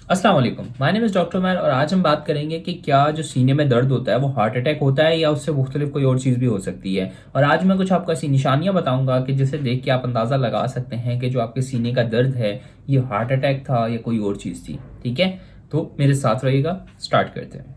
अस्सलाम वालेकुम, my name is doctor Umar और आज हम बात करेंगे कि क्या जो सीने में दर्द होता है वो हार्ट अटैक होता है या उससे मुख्तलिफ कोई और चीज़ भी हो सकती है। और आज मैं कुछ आपको ऐसी निशानियां बताऊंगा कि जिसे देख के आप अंदाज़ा लगा सकते हैं कि जो आपके सीने का दर्द है ये हार्ट अटैक था या कोई और चीज़ थी। ठीक है, तो मेरे साथ रहिएगा, स्टार्ट करते हैं।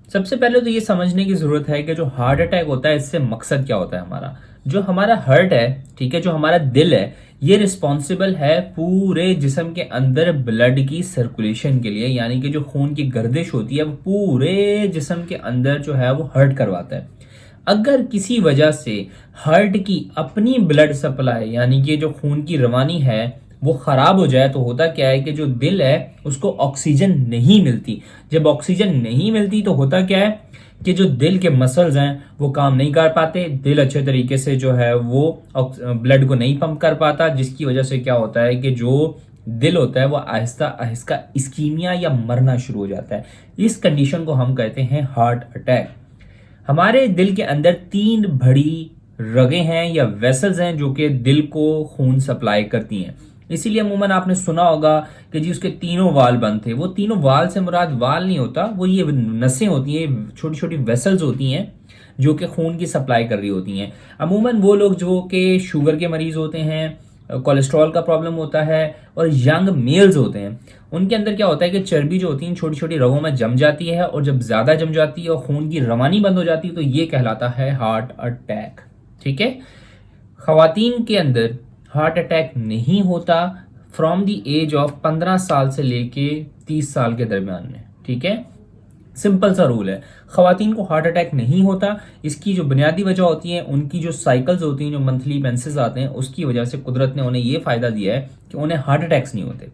सबसे पहले तो ये समझने की ज़रूरत है कि जो हार्ट अटैक होता है इससे मकसद क्या होता है हमारा। जो हमारा हार्ट है, ठीक है, जो हमारा दिल है, ये रिस्पॉन्सिबल है पूरे जिस्म के अंदर ब्लड की सर्कुलेशन के लिए, यानी कि जो खून की गर्दिश होती है वो पूरे जिस्म के अंदर जो है वो हार्ट करवाता है। अगर किसी वजह से हार्ट की अपनी ब्लड सप्लाई यानी कि जो खून की रवानी है वो खराब हो जाए तो होता क्या है कि जो दिल है उसको ऑक्सीजन नहीं मिलती। जब ऑक्सीजन नहीं मिलती तो होता क्या है कि जो दिल के मसल्स हैं वो काम नहीं कर पाते, दिल अच्छे तरीके से जो है वो ब्लड को नहीं पंप कर पाता, जिसकी वजह से क्या होता है कि जो दिल होता है वो आहिस्ता आहिस्ता इस्कीमिया या मरना शुरू हो जाता है। इस कंडीशन को हम कहते हैं हार्ट अटैक। हमारे दिल के अंदर तीन बड़ी रगें हैं या वेसल्स हैं जो कि दिल को खून सप्लाई करती हैं। इसीलिए अमूमन आपने सुना होगा कि जी उसके तीनों वाल बंद थे। वो तीनों वाल से मुराद वाल नहीं होता, वो ये नसें होती हैं, छोटी छोटी वेसल्स होती हैं जो कि खून की सप्लाई कर रही होती हैं। अमूमन वो लोग जो कि शुगर के मरीज होते हैं, कोलेस्ट्रॉल का प्रॉब्लम होता है और यंग मेल्स होते हैं, उनके अंदर क्या होता है कि चर्बी जो होती है छोटी छोटी रगों में जम जाती है और जब ज्यादा जम जाती है और खून की रवानी बंद हो जाती है तो ये कहलाता है हार्ट अटैक। ठीक है, खवातीन के अंदर हार्ट अटैक नहीं होता फ्रॉम द एज ऑफ 15 साल से लेके 30 साल के दरमियान में। ठीक है, सिंपल सा रूल है, खवातीन को हार्ट अटैक नहीं होता। इसकी जो बुनियादी वजह होती है उनकी जो साइकिल्स होती हैं, जो मंथली मेंसेस आते हैं, उसकी वजह से कुदरत ने उन्हें ये फायदा दिया है कि उन्हें हार्ट अटैक्स नहीं होते।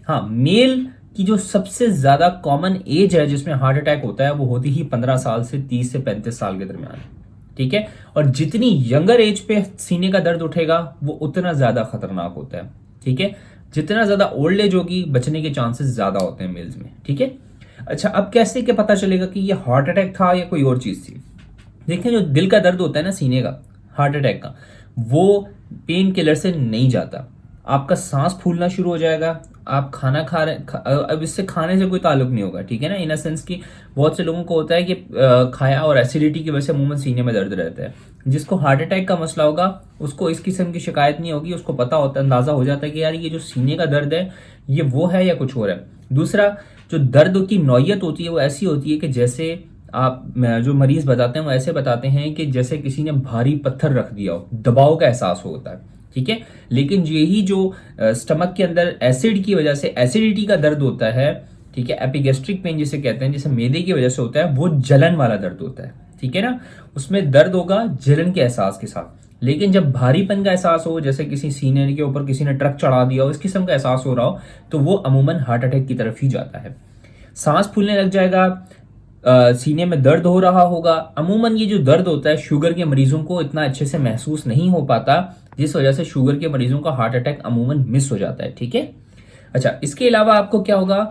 हाँ, मेल की जो सबसे ज्यादा कॉमन एज है जिसमें हार्ट अटैक होता है वो होती ही 15 साल से 30 से 35 साल के दरमियान। ठीक है, और जितनी यंगर एज पे सीने का दर्द उठेगा वो उतना ज्यादा खतरनाक होता है। ठीक है, जितना ज्यादा ओल्ड एज होगी बचने के चांसेस ज्यादा होते हैं मेल्स में। ठीक है, अच्छा, अब कैसे क्या पता चलेगा कि ये हार्ट अटैक था या कोई और चीज थी। देखिए, जो दिल का दर्द होता है ना सीने का, हार्ट अटैक का, वो पेन किलर से नहीं जाता। आपका सांस फूलना शुरू हो जाएगा, आप खाना खा रहे अब इससे खाने से कोई ताल्लुक नहीं होगा। ठीक है ना, इन सेंस कि बहुत से लोगों को होता है कि खाया और एसिडिटी की वजह से अमूमन सीने में दर्द रहता है। जिसको हार्ट अटैक का मसला होगा उसको इस किस्म की शिकायत नहीं होगी, उसको पता होता है, अंदाजा हो जाता है कि यार ये जो सीने का दर्द है ये वो है या कुछ और है। दूसरा, जो दर्द की नौयत होती है वो ऐसी होती है कि जैसे आप जो मरीज बताते हैं वो ऐसे बताते हैं कि जैसे किसी ने भारी पत्थर रख दिया हो, दबाव का एहसास होता है। ठीक है, लेकिन यही जो स्टमक के अंदर एसिड की वजह से एसिडिटी का दर्द होता है, ठीक है, एपिगेस्ट्रिक पेन जिसे कहते हैं, जिसे मैदे की वजह से होता है, वो जलन वाला दर्द होता है। ठीक है ना, उसमें दर्द होगा जलन के एहसास के साथ। लेकिन जब भारीपन का एहसास हो, जैसे किसी सीने के ऊपर किसी ने ट्रक चढ़ा दिया हो, इस किस्म का एहसास हो रहा हो, तो वो अमूमन हार्ट अटैक की तरफ ही जाता है। सांस फूलने लग जाएगा, सीने में दर्द हो रहा होगा। अमूमन ये जो दर्द होता है शुगर के मरीजों को इतना अच्छे से महसूस नहीं हो पाता, जिस वजह से शुगर के मरीजों का हार्ट अटैक अमूमन मिस हो जाता है। ठीक है, अच्छा, इसके अलावा आपको क्या होगा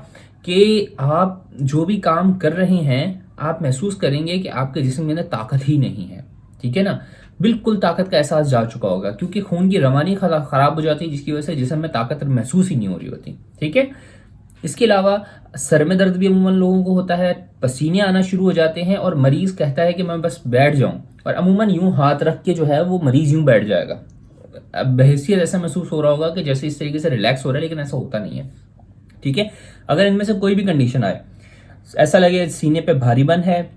कि आप जो भी काम कर रहे हैं आप महसूस करेंगे कि आपके जिस्म के अंदर ताकत ही नहीं है। ठीक है ना, बिल्कुल ताकत का एहसास जा चुका होगा क्योंकि खून की रवानी खराब हो जाती है, जिसकी वजह से जिस्म में ताकत महसूस ही नहीं हो रही होती। ठीक है, इसके अलावा सर में दर्द भी अमूमन लोगों को होता है, पसीने आना शुरू हो जाते हैं और मरीज कहता है कि मैं बस बैठ जाऊं, और अमूमन यूं हाथ रख के जो है वो मरीज यूं बैठ जाएगा। अब बहसियत ऐसा महसूस हो रहा होगा कि जैसे इस तरीके से रिलैक्स हो रहा है, लेकिन ऐसा होता नहीं है। ठीक है, अगर इनमें से कोई भी कंडीशन आए, ऐसा लगे सीने पे भारीपन है,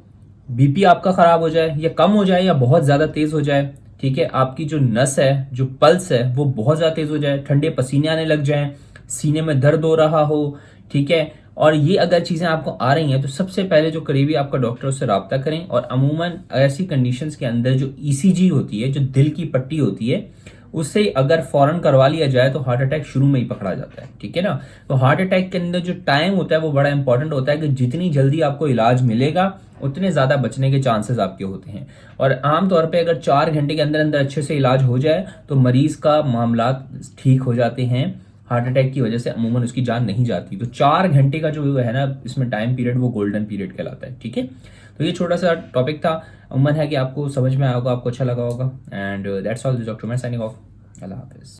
बीपी आपका खराब हो जाए या कम हो जाए या बहुत ज्यादा तेज हो जाए, ठीक है, आपकी जो नस है, जो पल्स है वो बहुत ज्यादा तेज हो जाए, ठंडे पसीने आने लग जाएं, सीने में दर्द हो रहा हो, ठीक है, और ये अगर चीजें आपको आ रही हैं तो सबसे पहले जो करीबी आपका डॉक्टर उससे रब्ता करें। और अमूमन ऐसी कंडीशंस के अंदर जो ईसीजी होती है, जो दिल की पट्टी होती है, उससे अगर फौरन करवा लिया जाए तो हार्ट अटैक शुरू में ही पकड़ा जाता है। ठीक है ना, तो हार्ट अटैक के अंदर जो टाइम होता है वो बड़ा इंपॉर्टेंट होता है कि जितनी जल्दी आपको इलाज मिलेगा उतने ज्यादा बचने के चांसेस आपके होते हैं। और आमतौर पे अगर 4 घंटे के अंदर अंदर अच्छे से इलाज हो जाए तो मरीज का मामला ठीक हो जाते हैं। हार्ट अटैक की वजह से अमूमन उसकी जान नहीं जाती। तो 4 घंटे का जो है ना इसमें टाइम पीरियड, वो गोल्डन पीरियड कहलाता है। ठीक है, तो ये छोटा सा टॉपिक था, उम्मीद है कि आपको समझ में आया होगा, आपको अच्छा लगा होगा। एंड दैट्स ऑल, डॉक्टर मैं साइनिंग ऑफ। अल्लाह हाफिज।